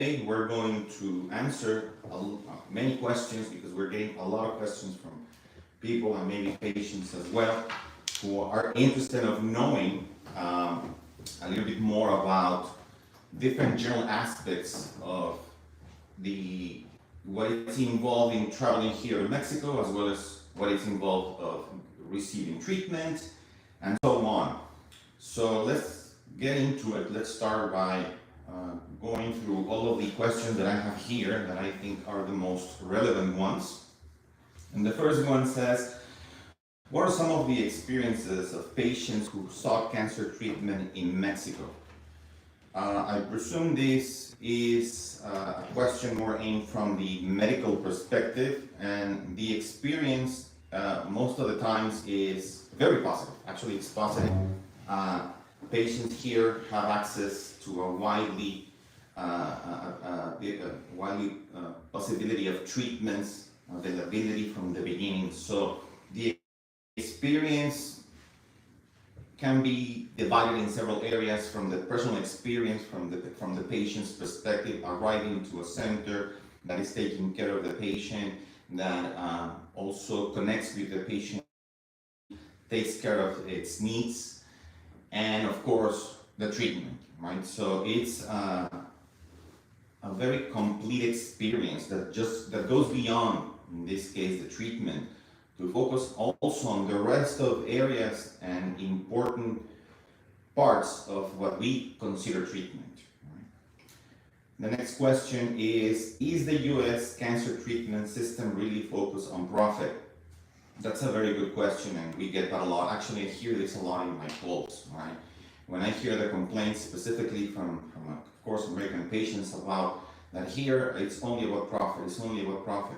we're going to answer many questions because we're getting a lot of questions from people and maybe patients as well who are interested of knowing a little bit more about different general aspects of what is involved in traveling here in Mexico, as well as what is involved of receiving treatment and so on. So let's get into it. Let's start by going through all of the questions that I have here that I think are the most relevant ones. And the first one says, what are some of the experiences of patients who sought cancer treatment in Mexico? I presume this is a question more aimed from the medical perspective, and the experience most of the times is very positive. Actually, it's positive. Patients here have access to a widely possibility of treatments, availability from the beginning. So the experience can be divided in several areas, from the personal experience, from the patient's perspective, arriving to a center that is taking care of the patient, that also connects with the patient, takes care of its needs, and of course the treatment, right? So it's a very complete experience that goes beyond, in this case, the treatment, to focus also on the rest of areas and important parts of what we consider treatment. Right? The next question is the US cancer treatment system really focused on profit? That's a very good question, and we get that a lot. Actually, I hear this a lot in my calls, right? When I hear the complaints specifically from of course, American patients about that here, it's only about profit, it's only about profit.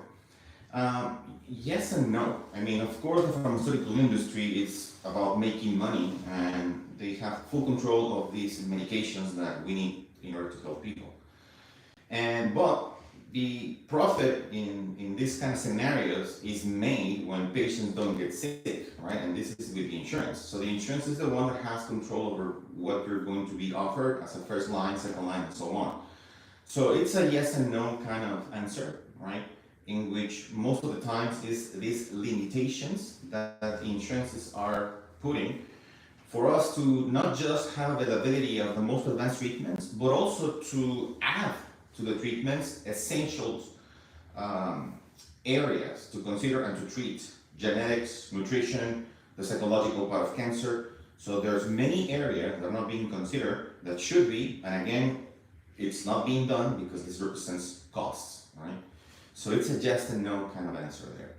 Yes and no. I mean, of course, the pharmaceutical industry is about making money, and they have full control of these medications that we need in order to help people. But the profit in these kind of scenarios is made when patients don't get sick, right? And this is with the insurance. So the insurance is the one that has control over what you're going to be offered as a first line, second line, and so on. So it's a yes and no kind of answer, right? In which most of the times is these limitations that the insurances are putting for us to not just have availability of the most advanced treatments, but also to add to the treatments essentials areas to consider and to treat: genetics, nutrition, the psychological part of cancer. So there's many areas that are not being considered that should be, and again, it's not being done because this represents costs, right? So it's a yes and no kind of answer there.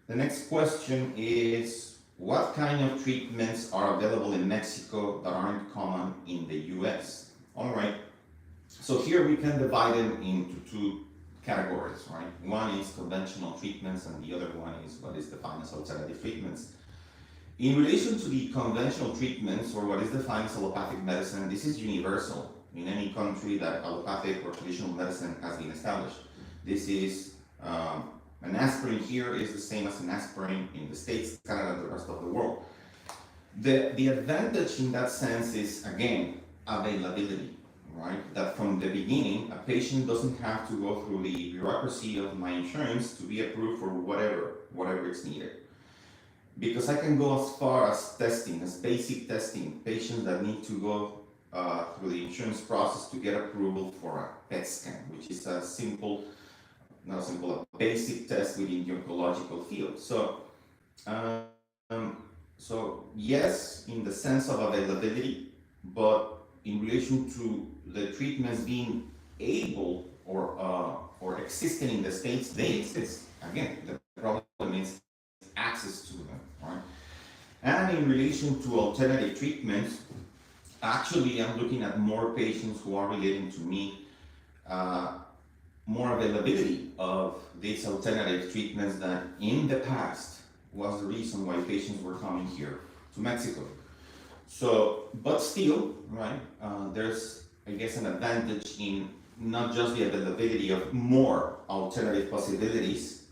The next question is, what kind of treatments are available in Mexico that aren't common in the US? All right. So here we can divide them into two categories, right? One is conventional treatments, and the other one is what is defined as alternative treatments. In relation to the conventional treatments, or what is defined as allopathic medicine, this is universal in any country that allopathic or traditional medicine has been established. This is an aspirin here is the same as an aspirin in the States, Canada, and the rest of the world. The advantage in that sense is, again, availability, right? That from the beginning, a patient doesn't have to go through the bureaucracy of my insurance to be approved for whatever is needed. Because I can go as far as testing, as basic testing, patients that need to go through the insurance process to get approval for a PET scan, which is a basic test within the oncological field. So yes, in the sense of availability, but in relation to the treatments being able or existing in the States, they exist. Again, the problem is access to them, right? And in relation to alternative treatments, actually, I'm looking at more patients who are relating to me, more availability of these alternative treatments that in the past was the reason why patients were coming here to Mexico. So, but still, right, there's, I guess, an advantage in not just the availability of more alternative possibilities,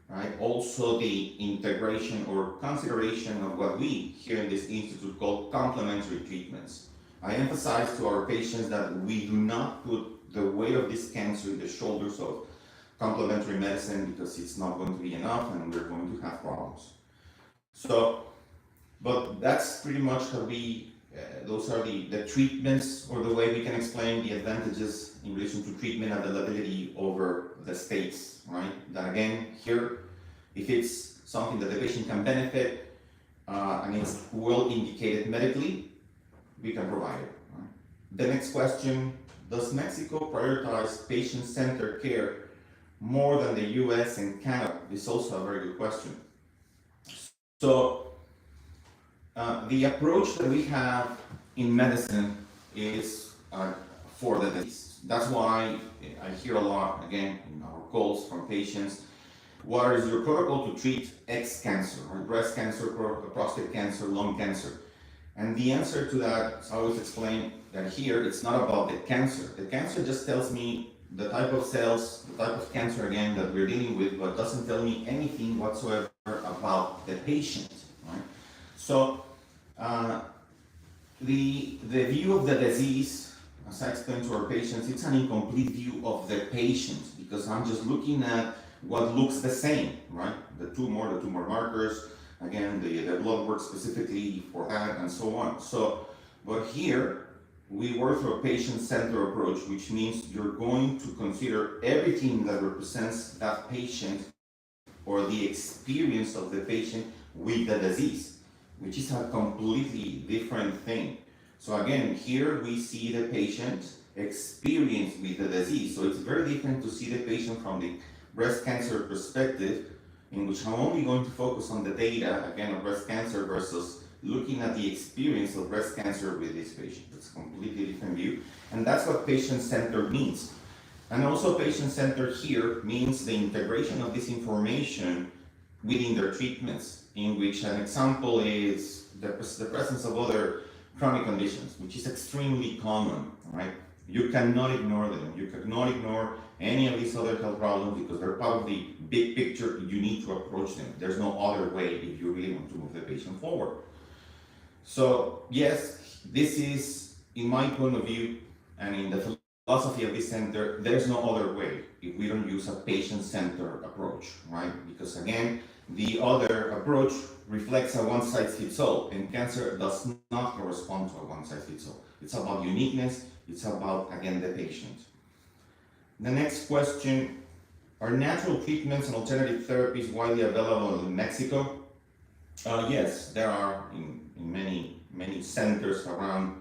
right? Also the integration or consideration of what we here in this institute call complementary treatments. I emphasize to our patients that we do not put the weight of this cancer in the shoulders of complementary medicine, because it's not going to be enough and we're going to have problems. So, but that's pretty much how those are the treatments, or the way we can explain the advantages in relation to treatment availability over the states, right? That again, here, if it's something that the patient can benefit and it's well indicated medically, we can provide it. Right? The next question, does Mexico prioritize patient-centered care more than the US and Canada? This is also a very good question. So, the approach that we have in medicine is for the disease. That's why I hear a lot, again, in our calls from patients, what is your protocol to treat X cancer, or breast cancer, prostate cancer, lung cancer? And the answer to that is, I always explain that here, it's not about the cancer. The cancer just tells me the type of cells, the type of cancer, again, that we're dealing with, but doesn't tell me anything whatsoever about the patient, right? So, the view of the disease, as I explained to our patients, it's an incomplete view of the patient, because I'm just looking at what looks the same, right? The tumor markers, again, the blood work specifically for that, and so on. So, but here, we work through a patient-centered approach, which means you're going to consider everything that represents that patient or the experience of the patient with the disease, which is a completely different thing. So again, here we see the patient experience with the disease. So it's very different to see the patient from the breast cancer perspective, in which I'm only going to focus on the data, again, of breast cancer, versus looking at the experience of breast cancer with this patient. It's a completely different view. And that's what patient-centered means. And also patient-centered here means the integration of this information within their treatments, in which an example is the presence of other chronic conditions, which is extremely common, right? You cannot ignore them. You cannot ignore any of these other health problems, because they're part of the big picture. You need to approach them. There's no other way if you really want to move the patient forward. So yes, this is, in my point of view, and in the philosophy of this center, there's no other way if we don't use a patient-centered approach, right? Because again, the other approach reflects a one-size-fits-all, and cancer does not correspond to a one-size-fits-all. It's about uniqueness. It's about, again, the patient. The next question, are natural treatments and alternative therapies widely available in Mexico? Yes, there are in many centers around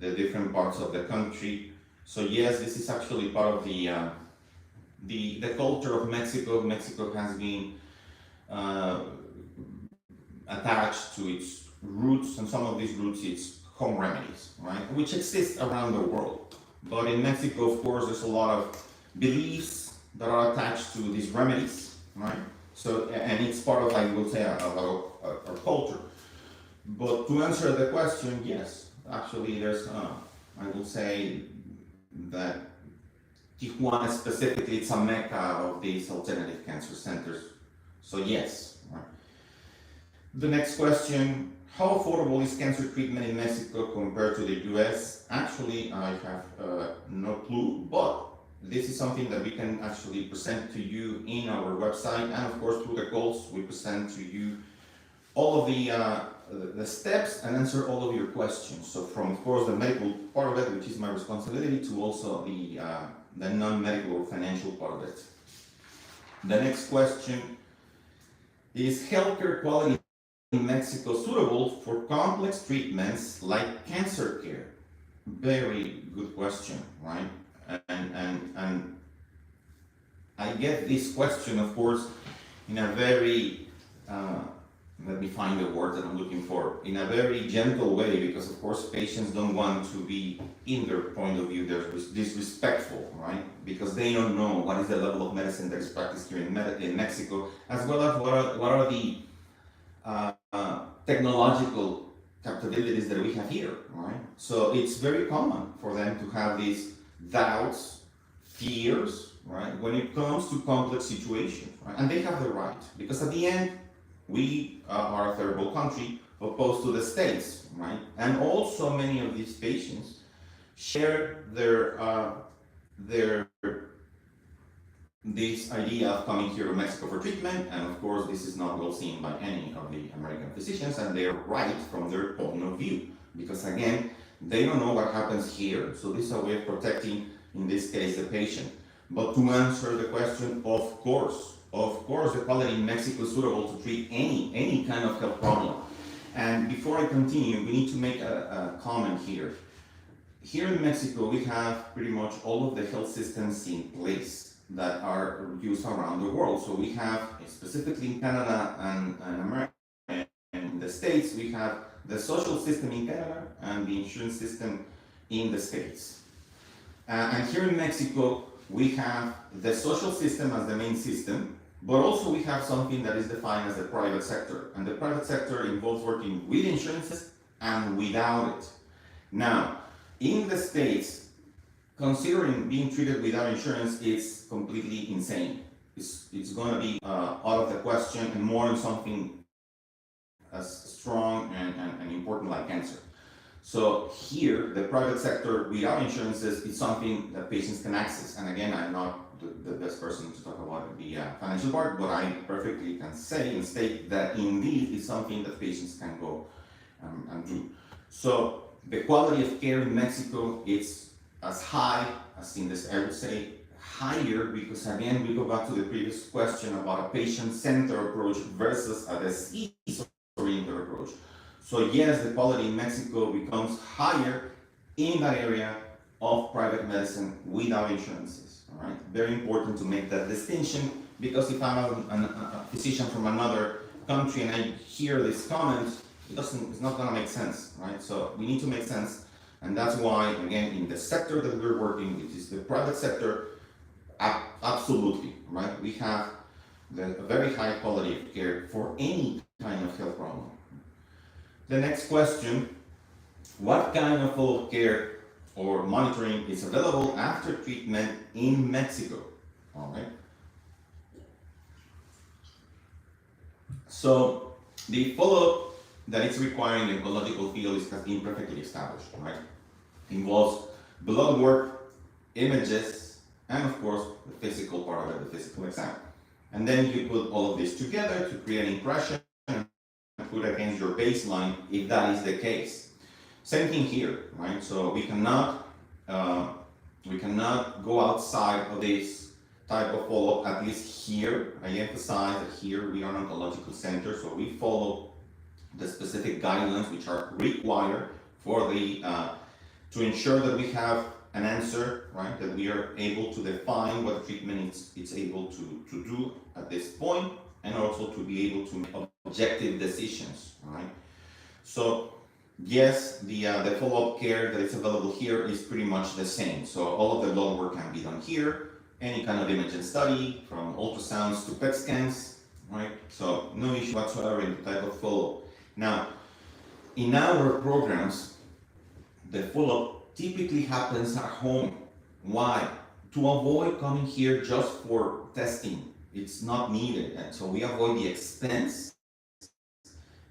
the different parts of the country. So yes, this is actually part of the culture of Mexico. Mexico has been attached to its roots, and some of these roots, it's home remedies, right? Which exist around the world. But in Mexico, of course, there's a lot of beliefs that are attached to these remedies, right? So, and it's part of, I would say, our culture. But to answer the question, yes, actually, there's, I will say that Tijuana specifically, it's a mecca of these alternative cancer centers. So yes, right. The next question, how affordable is cancer treatment in Mexico compared to the US? Actually, I have no clue, but this is something that we can actually present to you in our website, and of course through the calls we present to you all of the steps and answer all of your questions. So from, of course, the medical part of it, which is my responsibility, to also the non-medical or financial part of it. The next question is, healthcare quality in Mexico suitable for complex treatments like cancer care? Very good question, right? And I get this question, of course, in a very let me find the word that I'm looking for, in a very gentle way, because of course patients don't want to be, in their point of view, they're disrespectful, right? Because they don't know what is the level of medicine that is practiced here in Mexico, as well as what are the technological capabilities that we have here, right? So it's very common for them to have these doubts, fears, right, when it comes to complex situations, right? And they have the right, because at the end, we are a third world country opposed to the States, right? And also many of these patients share their there this idea of coming here to Mexico for treatment, and of course this is not well seen by any of the American physicians, and they're right from their point of view, because again, they don't know what happens here, so this is a way of protecting, in this case, the patient. But to answer the question, of course, the quality in Mexico is suitable to treat any kind of health problem. And before I continue, we need to make a comment here. Here in Mexico, we have pretty much all of the health systems in place that are used around the world. So we have, specifically in Canada and America, and in the States, we have the social system in Canada and the insurance system in the States. And here in Mexico, we have the social system as the main system, but also we have something that is defined as the private sector. And the private sector involves working with insurances and without it. Now, in the States, considering being treated without insurance is completely insane. It's going to be out of the question, and more on something as strong and important like cancer. So here, the private sector without insurances is something that patients can access. And again, I'm not the best person to talk about the financial part, but I perfectly can say and state that indeed is something that patients can go and do. So the quality of care in Mexico is as high as in this, I would say higher, because again, we go back to the previous question about a patient-centered approach versus a disease-oriented approach. So yes, the quality in Mexico becomes higher in that area of private medicine without insurances. All right, very important to make that distinction, because if I'm a physician from another country and I hear this comment, it's not going to make sense, right? So we need to make sense. And that's why, again, in the sector that we're working, which is the private sector, absolutely, right? We have a very high quality of care for any kind of health problem. The next question, what kind of follow-up care or monitoring is available after treatment in Mexico? All right. So the follow-up that is required in the oncological field has been perfectly established, right? Involves blood work, images, and of course the physical part of it, the physical exam. And then you put all of this together to create an impression and put against your baseline if that is the case. Same thing here, right? So we cannot go outside of this type of follow-up, at least here. I emphasize that here we are an oncological center, so we follow the specific guidelines which are required for the to ensure that we have an answer, right? That we are able to define what treatment it's able to do at this point, and also to be able to make objective decisions, right? So yes, the follow-up care that is available here is pretty much the same. So all of the blood work can be done here, any kind of imaging study, from ultrasounds to PET scans, right? So no issue whatsoever in the type of follow-up. Now, in our programs, the follow-up typically happens at home. Why? To avoid coming here just for testing. It's not needed, and so we avoid the expense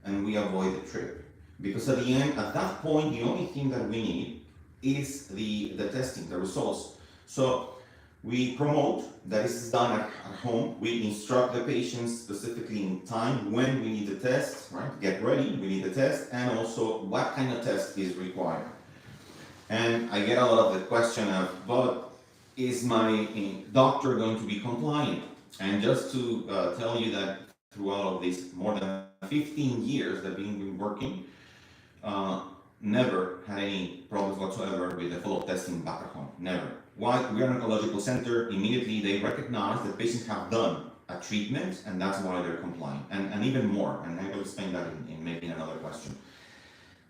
and we avoid the trip. Because at the end, at that point, the only thing that we need is the testing, the results. So we promote that this is done at home. We instruct the patients specifically in time when we need the test, right? Get ready, we need the test, and also what kind of test is required. And I get a lot of the question of, but is my doctor going to be compliant? And just to tell you that throughout all these more than 15 years that we've been working, never had any problems whatsoever with the follow-up testing back at home. Never. Why? We are an oncological center. Immediately they recognize that patients have done a treatment, and that's why they're compliant. And even more, and I will explain that in maybe another question.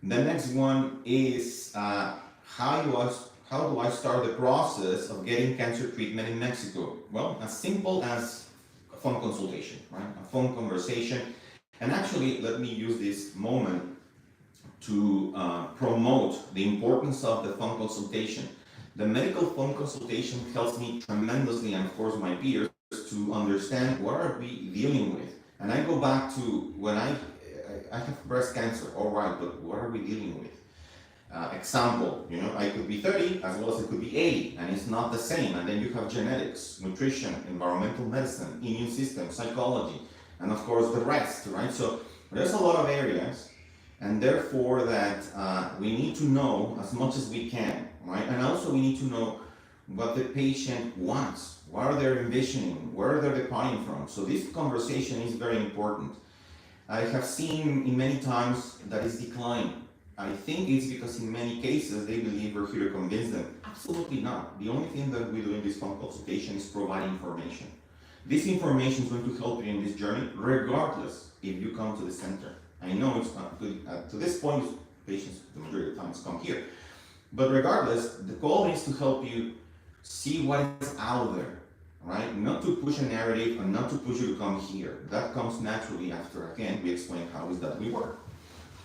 The next one is how do I start the process of getting cancer treatment in Mexico? Well, as simple as a phone consultation, right? A phone conversation. And actually, let me use this moment to promote the importance of the phone consultation. The medical phone consultation helps me tremendously, and of course my peers, to understand what are we dealing with. And I go back to when I have breast cancer, all right, but what are we dealing with? example, I could be 30 as well as it could be 80, and it's not the same. And then you have genetics, nutrition, environmental medicine, immune system, psychology, and of course the rest, right? So there's a lot of areas, and therefore that we need to know as much as we can, right? And also we need to know what the patient wants, what are they envisioning, where they're departing from. So this conversation is very important. I have seen in many times that it's declining. I think it's because in many cases they believe we're here to convince them. Absolutely not. The only thing that we do in this phone consultation is provide information. This information is going to help you in this journey, regardless if you come to the center. I know it's not good. To this point, patients, the majority of times, come here. But regardless, the goal is to help you see what is out there, right? Not to push a narrative and not to push you to come here. That comes naturally after, again, we explain how is that we work.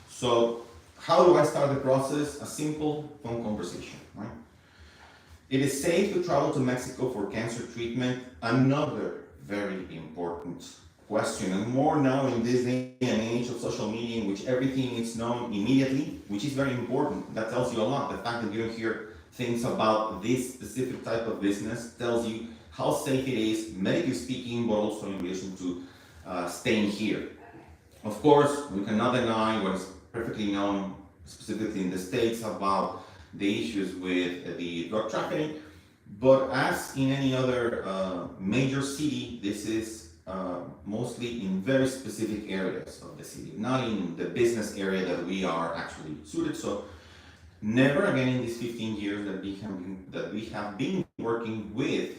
So, how do I start the process? A simple phone conversation, right? It is safe to travel to Mexico for cancer treatment. Another very important question, and more now in this day and age of social media in which everything is known immediately, which is very important. That tells you a lot. The fact that you don't hear things about this specific type of business tells you how safe it is, medically speaking, but also in relation to staying here. Of course, we cannot deny what is perfectly known, specifically in the States, about the issues with the drug trafficking. But as in any other major city, this is mostly in very specific areas of the city, not in the business area that we are actually suited. So never again in these 15 years that we have been working with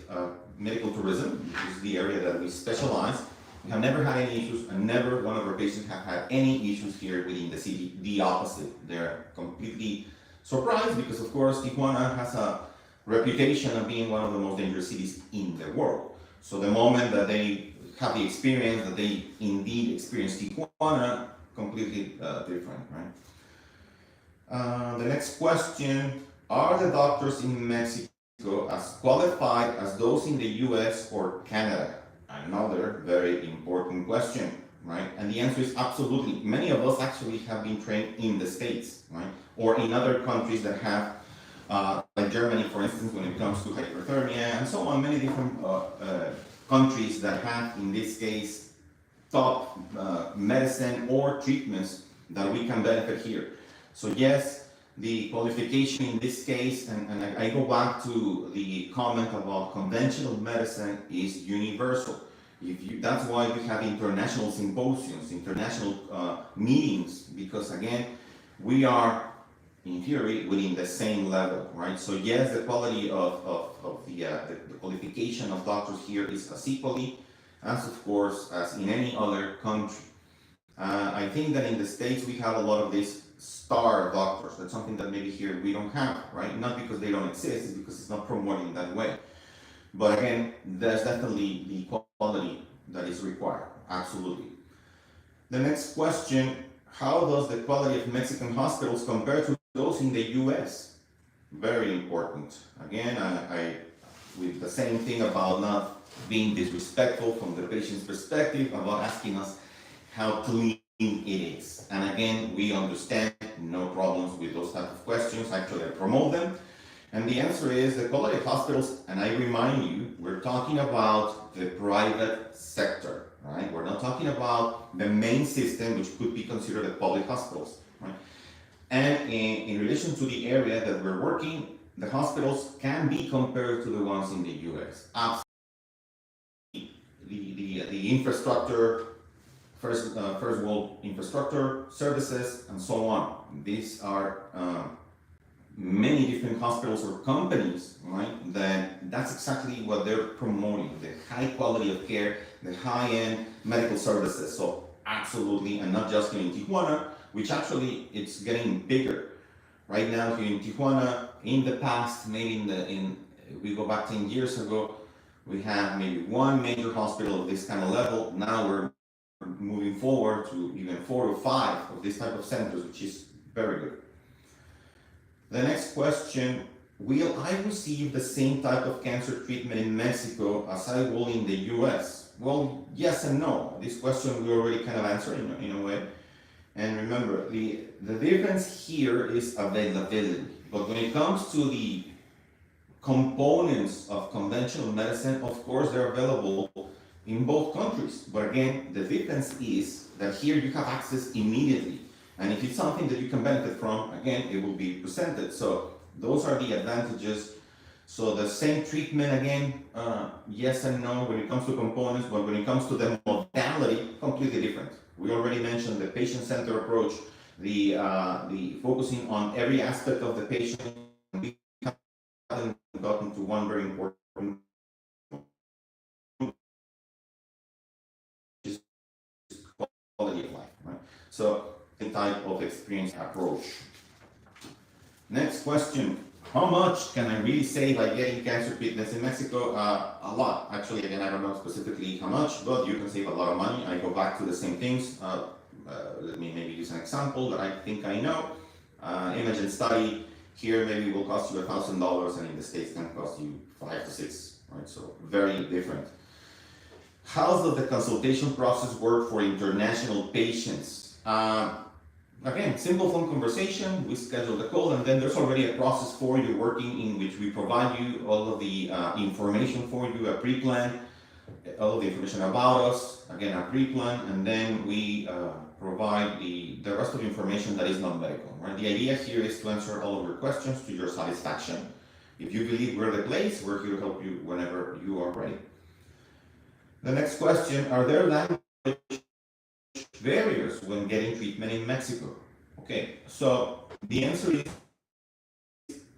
medical tourism, which is the area that we specialize, we have never had any issues, and never one of our patients have had any issues here within the city. The opposite. They're completely surprised because, of course, Tijuana has a reputation of being one of the most dangerous cities in the world. So the moment that they have the experience that they indeed experience Tijuana, completely different, right? The next question, are the doctors in Mexico as qualified as those in the US or Canada? Another very important question, right? And the answer is absolutely. Many of us actually have been trained in the States, right? Or in other countries that have, like Germany, for instance, when it comes to hyperthermia and so on, many different countries that have, in this case, top medicine or treatments that we can benefit here. So yes, the qualification in this case, and I go back to the comment about conventional medicine, is universal. That's why we have international symposiums, international meetings, because again, we are, in theory, within the same level, right? So yes, the quality of the qualification of doctors here is as equally as, of course, as in any other country. I think that in the States we have a lot of these star doctors. That's something that maybe here we don't have, right? Not because they don't exist, it's because it's not promoted in that way. But again, there's definitely the quality that is required, absolutely. The next question, how does the quality of Mexican hospitals compare to those in the US? Very important. Again, I with the same thing about not being disrespectful from the patient's perspective, about asking us how clean it is. And again, we understand, no problems with those type of questions. Actually, I promote them. And the answer is the quality of hospitals, and I remind you, we're talking about the private sector, right? We're not talking about the main system, which could be considered the public hospitals, right? And in relation to the area that we're working, the hospitals can be compared to the ones in the US. Absolutely. The infrastructure, first world infrastructure, services, and so on. These are many different hospitals or companies, right? That's exactly what they're promoting, the high quality of care, the high-end medical services. So absolutely, and not just here in Tijuana, which actually it's getting bigger. Right now here in Tijuana, in the past, maybe we go back 10 years ago, we had maybe one major hospital of this kind of level. Now we're moving forward to even 4 or 5 of this type of centers, which is very good. The next question, will I receive the same type of cancer treatment in Mexico as I will in the US? Well, yes and no. This question we already kind of answered in a way. And remember, the difference here is availability. But when it comes to the components of conventional medicine, of course, they're available in both countries. But again, the difference is that here you have access immediately. And if it's something that you can benefit from, again, it will be presented. So those are the advantages. So the same treatment, again, yes and no when it comes to components, but when it comes to the modality, completely different. We already mentioned the patient-centered approach, the focusing on every aspect of the patient. We haven't gotten to one very important, which is quality of life, right? So the type of experience approach. Next question. How much can I really save by getting cancer treatments in Mexico? A lot. Actually, again, I don't know specifically how much, but you can save a lot of money. I go back to the same things. Let me maybe use an example that I think I know. Imagine study here maybe will cost you $1,000, and in the States can cost you 5 to 6, right? So very different. How does the consultation process work for international patients? Again, simple phone conversation, we schedule the call, and then there's already a process for you working in which we provide you all of the information for you, a pre-plan, all of the information about us, again, a pre-plan, and then we provide the rest of the information that is non-medical, right? The idea here is to answer all of your questions to your satisfaction. If you believe we're the place, we're here to help you whenever you are ready. The next question, are there language barriers when getting treatment in Mexico? Okay, so the answer is,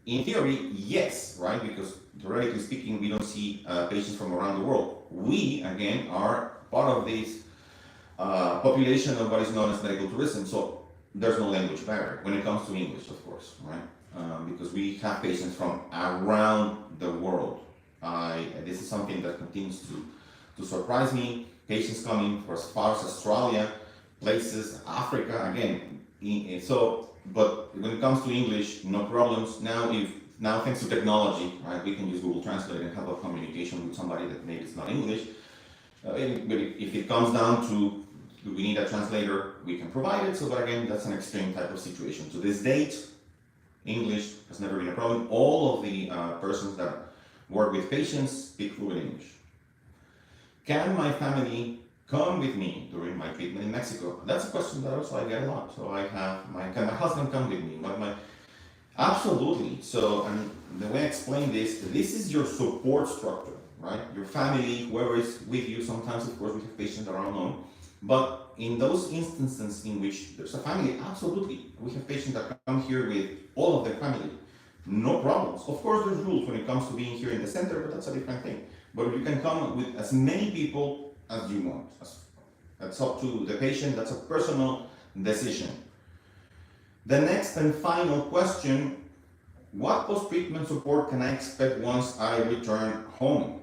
in theory, yes, right? Because theoretically speaking, we don't see patients from around the world. We, again, are part of this population of what is known as medical tourism, so there's no language barrier when it comes to English, of course, right? Because we have patients from around the world. This is something that continues to surprise me. Patients coming from as far as Australia, places, Africa, again. So, but when it comes to English, no problems. Now thanks to technology, right, we can use Google Translate and have a communication with somebody that maybe it's not English. But if it comes down to we need a translator, we can provide it. So, but again, that's an extreme type of situation. To this date, English has never been a problem. All of the persons that work with patients speak fluent English. Can my family come with me during my treatment in Mexico? That's a question that also I get a lot. So can my husband come with me? Absolutely. So, and the way I explain this is your support structure, right? Your family, whoever is with you. Sometimes, of course, we have patients that are unknown. But in those instances in which there's a family, absolutely. We have patients that come here with all of their family. No problems. Of course, there's rules when it comes to being here in the center, but that's a different thing. But you can come with as many people as you want. That's up to the patient. That's a personal decision. The next and final question, what post-treatment support can I expect once I return home?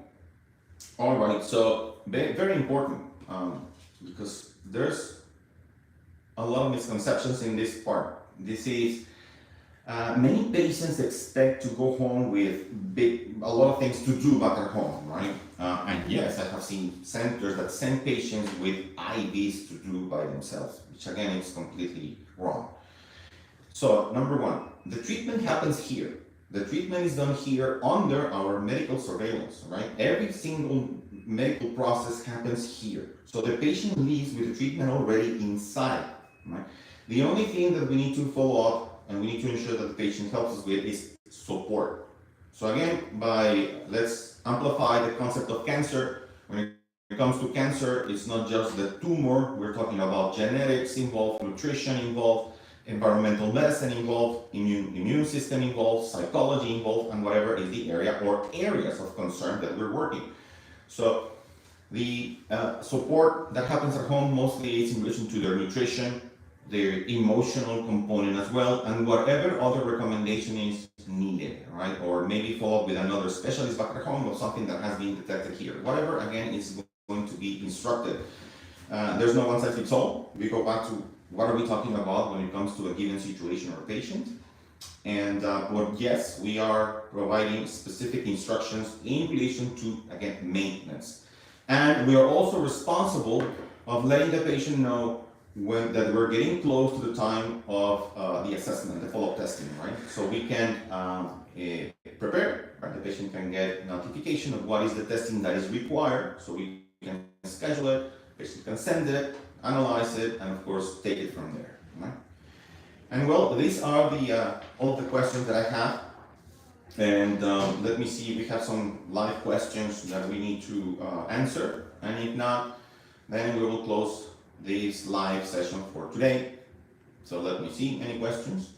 All right, so very important because there's a lot of misconceptions in this part. This is many patients expect to go home with a lot of things to do back at home, right? And yes, I have seen centers that send patients with IVs to do by themselves, which again is completely wrong. So number one, the treatment happens here. The treatment is done here under our medical surveillance, right? Every single medical process happens here. So the patient leaves with the treatment already inside, right? The only thing that we need to follow up and we need to ensure that the patient helps us with is support. So again, let's amplify the concept of cancer. When it comes to cancer, it's not just the tumor. We're talking about genetics involved, nutrition involved, environmental medicine involved, immune system involved, psychology involved, and whatever is the area or areas of concern that we're working. So the support that happens at home mostly is in relation to their nutrition, their emotional component as well, and whatever other recommendation is needed, right? Or maybe follow up with another specialist back at home of something that has been detected here. Whatever, again, is going to be instructed. There's no one size fits all. We go back to what are we talking about when it comes to a given situation or patient. And but yes, we are providing specific instructions in relation to, again, maintenance. And we are also responsible of letting the patient know that we're getting close to the time of the assessment, the follow-up testing, right? So we can prepare, right? The patient can get notification of what is the testing that is required, so we can schedule it, patient can send it, analyze it, and of course take it from there, right? And well, these are the all of the questions that I have. And let me see if we have some live questions that we need to answer. And if not, then we will close this live session for today. So let me see, any questions?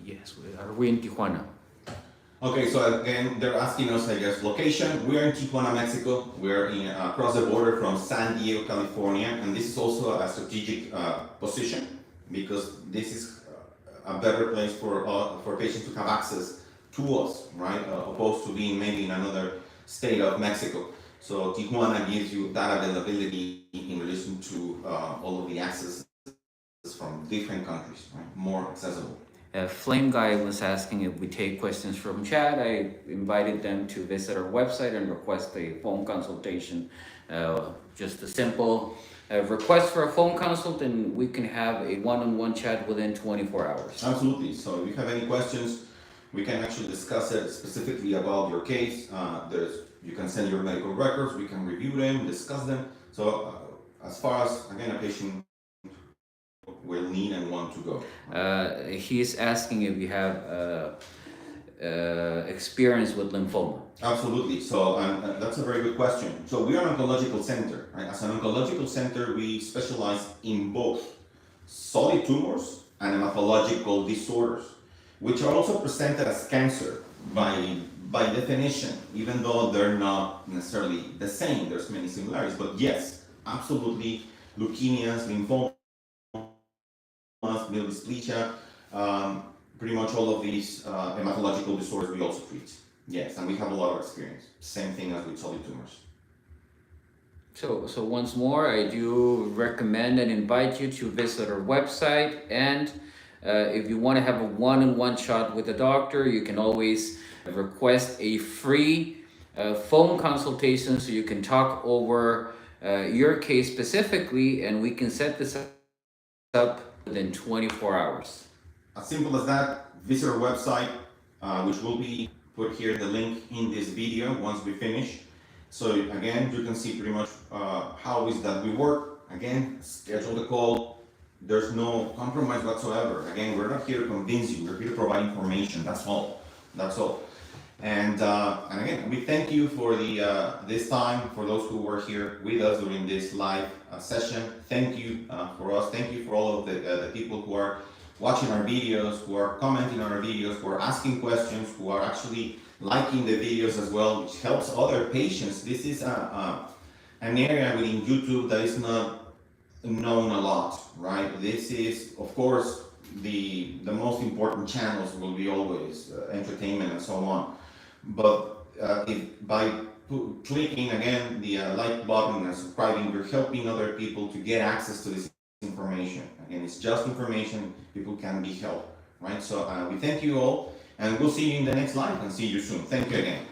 Yes, are we in Tijuana? Okay, so again, they're asking us, I guess, location. We are in Tijuana, Mexico. We're across the border from San Diego, California, and this is also a strategic position because this is a better place for patients to have access to us, right? Opposed to being maybe in another state of Mexico. So Tijuana gives you that availability in relation to all of the access from different countries, right? More accessible. Flame Guy was asking if we take questions from chat. I invited them to visit our website and request a phone consultation. Just a simple request for a phone consult, and we can have a one-on-one chat within 24 hours. Absolutely. So if you have any questions, we can actually discuss it specifically about your case. You can send your medical records, we can review them, discuss them. So as far as, again, a patient will need and want to go. He's asking if you have experience with lymphoma. Absolutely. So that's a very good question. So we are an oncological center, right? As an oncological center, we specialize in both solid tumors and hematological disorders, which are also presented as cancer by definition, even though they're not necessarily the same. There's many similarities, but yes, absolutely, leukemias, lymphomas, myelodysplasia, pretty much all of these hematological disorders we also treat. Yes, and we have a lot of experience. Same thing as with solid tumors. So once more, I do recommend and invite you to visit our website. And if you want to have a one-on-one chat with a doctor, you can always request a free phone consultation so you can talk over your case specifically, and we can set this up within 24 hours. As simple as that. Visit our website, which will be put here the link in this video once we finish. So again, you can see pretty much how is that we work. Again, schedule the call. There's no compromise whatsoever. Again, we're not here to convince you. We're here to provide information. That's all. That's all. And again, we thank you for this time, for those who were here with us during this live session. Thank you for us. Thank you for all of the people who are watching our videos, who are commenting on our videos, who are asking questions, who are actually liking the videos as well, which helps other patients. This is an area within YouTube that is not known a lot, right? This is, of course, the most important channels will be always entertainment and so on. But by clicking again the like button and subscribing, we're helping other people to get access to this information. Again, it's just information, people can be helped, right? So we thank you all, and we'll see you in the next live and see you soon. Thank you again.